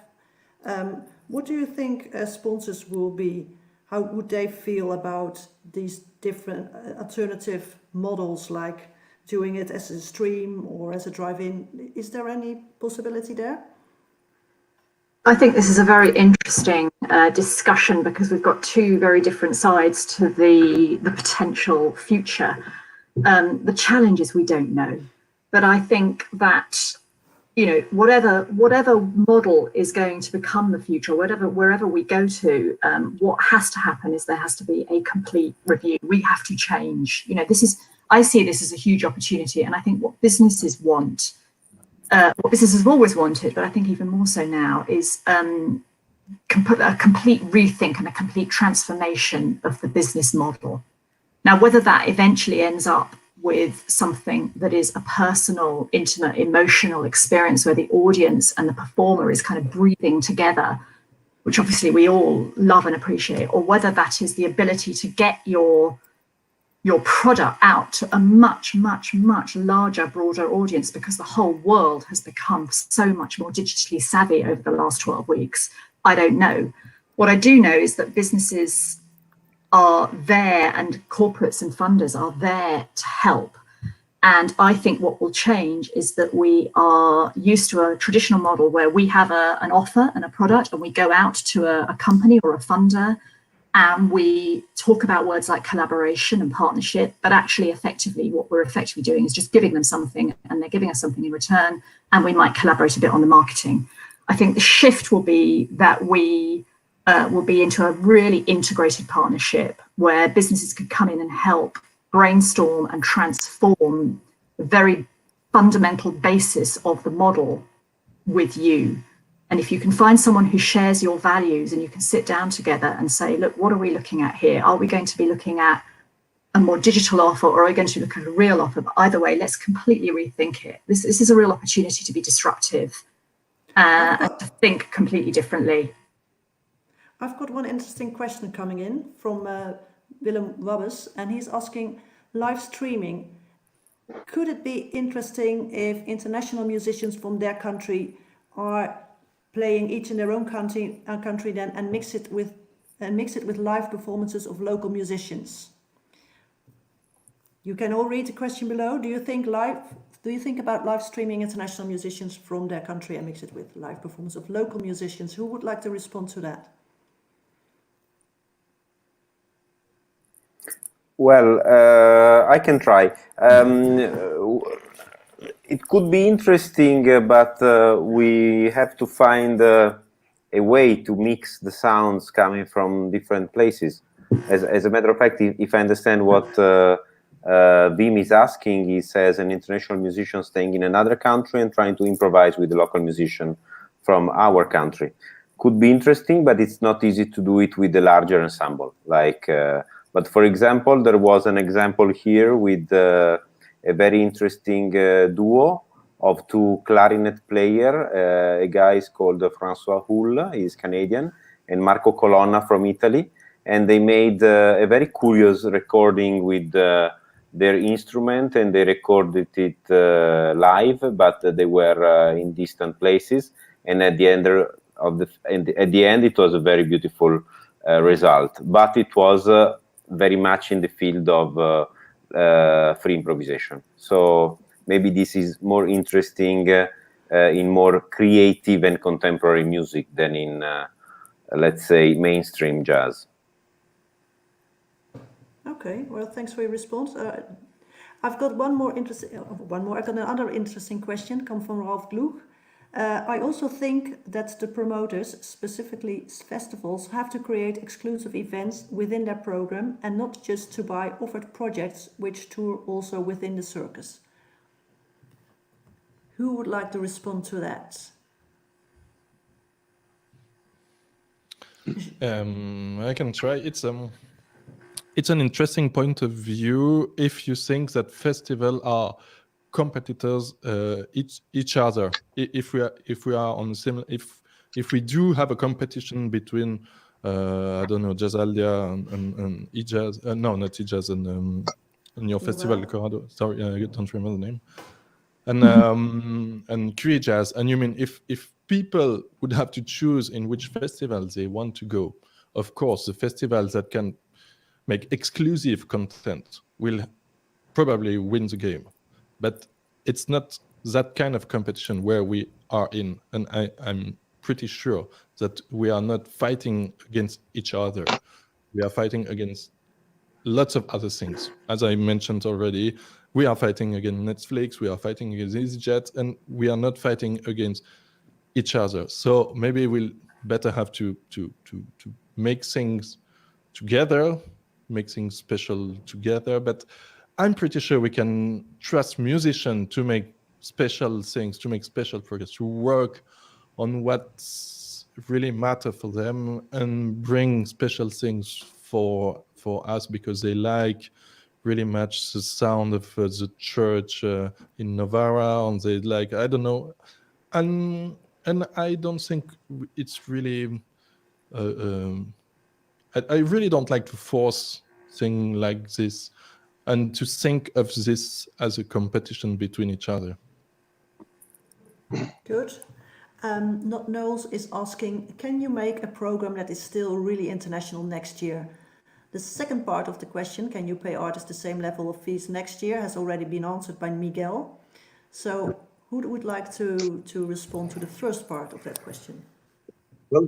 Speaker 1: what do you think sponsors will be how would they feel about these different alternative models, like doing it as a stream or as a drive-in? Is there any possibility there?
Speaker 5: I think this is a very interesting discussion, because we've got two very different sides to the potential future. The challenge is we don't know, but I think that, you know, whatever model is going to become the future, wherever we go to, what has to happen is there has to be a complete review. We have to change. You know, I see this as a huge opportunity, and I think what businesses want, what businesses have always wanted, but I think even more so now, is a complete rethink and a complete transformation of the business model. Now, whether that eventually ends up with something that is a personal, intimate, emotional experience where the audience and the performer is kind of breathing together, which obviously we all love and appreciate, or whether that is the ability to get your product out to a much, much, much larger, broader audience, because the whole world has become so much more digitally savvy over the last 12 weeks. I don't know. What I do know is that businesses are there, and corporates and funders are there to help. And I think what will change is that we are used to a traditional model where we have an offer and a product, and we go out to a company or a funder, and we talk about words like collaboration and partnership, but actually effectively what we're effectively doing is just giving them something, and they're giving us something in return, and we might collaborate a bit on the marketing. I think the shift will be that we will be into a really integrated partnership where businesses could come in and help brainstorm and transform the very fundamental basis of the model with you. And if you can find someone who shares your values, and you can sit down together and say, look, what are we looking at here? Are we going to be looking at a more digital offer, or are we going to look at a real offer? But either way, let's completely rethink it. This is a real opportunity to be disruptive and to think completely differently.
Speaker 1: I've got one interesting question coming in from Willem Wabbes, and he's asking, live streaming, could it be interesting if international musicians from their country are playing each in their own country then, and mix it with live performances of local musicians? You can all read the question below. Do you think about live streaming international musicians from their country and mix it with live performance of local musicians? Who would like to respond to that?
Speaker 4: Well, I can try. It could be interesting, but we have to find a way to mix the sounds coming from different places. As a matter of fact, if I understand what Wim is asking, he says an international musician staying in another country and trying to improvise with the local musician from our country. Could be interesting, but it's not easy to do it with the larger ensemble. But for example, there was an example here with a very interesting duo of two clarinet players. A guy is called Francois Hull, he's Canadian, and Marco Colonna from Italy. And they made a very curious recording with their instrument, and they recorded it live, but they were in distant places. And at the end it was a very beautiful result. But it was very much in the field of free improvisation. So maybe this is more interesting in more creative and contemporary music than in, let's say, mainstream jazz.
Speaker 1: Okay, well, thanks for your response. I've got another interesting question come from Ralph Gloog. I also think that the promoters, specifically festivals, have to create exclusive events within their program and not just to buy offered projects which tour also within the circus. Who would like to respond to that?
Speaker 3: I can try. It's an interesting point of view if you think that festivals are competitors each other. If we are on similar, if we do have a competition between I don't know, Jazzaldia and IJazz, no, not IJazz, and your festival, Corrado. Sorry, I don't remember the name. And Kuypers, and you mean if people would have to choose in which festival they want to go, Of course, the festivals that can make exclusive content will probably win the game, but it's not that kind of competition where we are in, and I'm pretty sure that we are not fighting against each other. We are fighting against lots of other things. As I mentioned already, we are fighting against Netflix, we are fighting against EasyJet, and we are not fighting against each other. So maybe we'll better have to make things together, make things special together. But I'm pretty sure we can trust musicians to make special things, to make special progress, to work on what's really matter for them and bring special things for us, because they like really much the sound of the church in Novara, and they like, I don't know, and I don't think it's really I really don't like to force things like this and to think of this as a competition between each other.
Speaker 1: Good. Not Knowles is asking, can you make a program that is still really international next year? The second part of the question, can you pay artists the same level of fees next year, has already been answered by Miguel. So who would like to respond to the first part of that question?
Speaker 2: Well,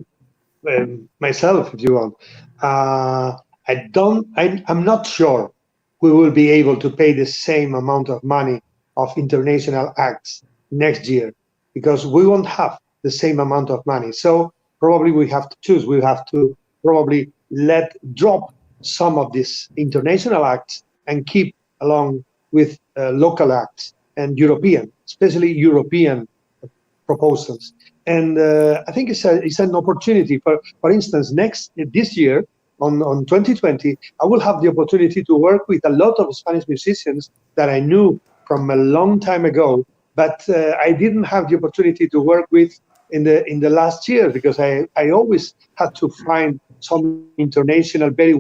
Speaker 2: myself, if you want. I'm not sure we will be able to pay the same amount of money of international acts next year, because we won't have the same amount of money. So probably we have to choose. We have to probably drop some of these international acts and keep along with local acts and European, especially European proposals. And I think it's an opportunity. For instance, this year, on 2020, I will have the opportunity to work with a lot of Spanish musicians that I knew from a long time ago, but I didn't have the opportunity to work with in the last year, because I always had to find some international, very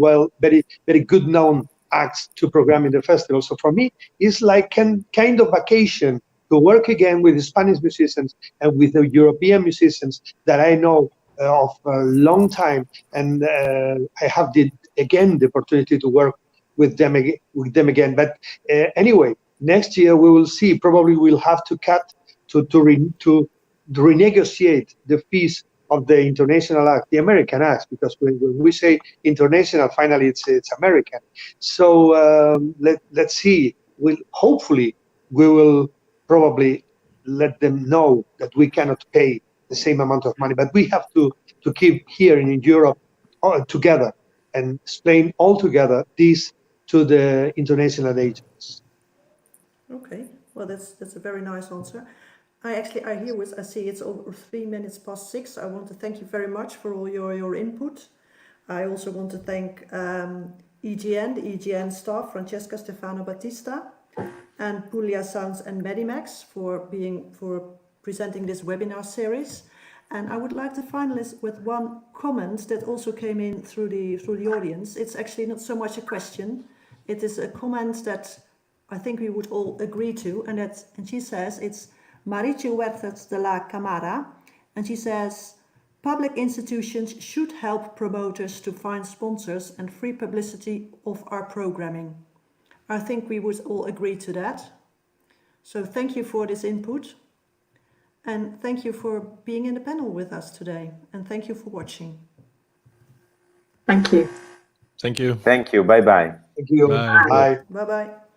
Speaker 2: good known acts to program in the festival. So for me, it's like kind of vacation to work again with the Spanish musicians and with the European musicians that I know of a long time, and I have the opportunity to work with them again. But anyway, next year we will see. Probably we'll have to cut to renegotiate the fees of the international act, the American acts, because when we say international, finally it's American. So let's see. Hopefully we will probably let them know that we cannot pay the same amount of money, but we have to keep here in Europe together and explain all together this to the international agents.
Speaker 1: Okay, well that's a very nice answer. I see it's over 3 minutes past 6. I want to thank you very much for all your input. I also want to thank EJN, the EJN staff, Francesca, Stefano, Battista, and Puglia Sounds and Medimex for presenting this webinar series. And I would like to finalize with one comment that also came in through the audience. It's actually not so much a question. It is a comment that I think we would all agree to, and she says it's Marichu Huertas de la Camara, and she says public institutions should help promoters to find sponsors and free publicity of our programming. I think we would all agree to that. So thank you for this input, and thank you for being in the panel with us today, and thank you for watching.
Speaker 5: Thank you.
Speaker 3: Thank you.
Speaker 4: Thank you. Bye-bye.
Speaker 2: Thank you.
Speaker 3: Bye.
Speaker 2: Bye.
Speaker 1: Bye-bye.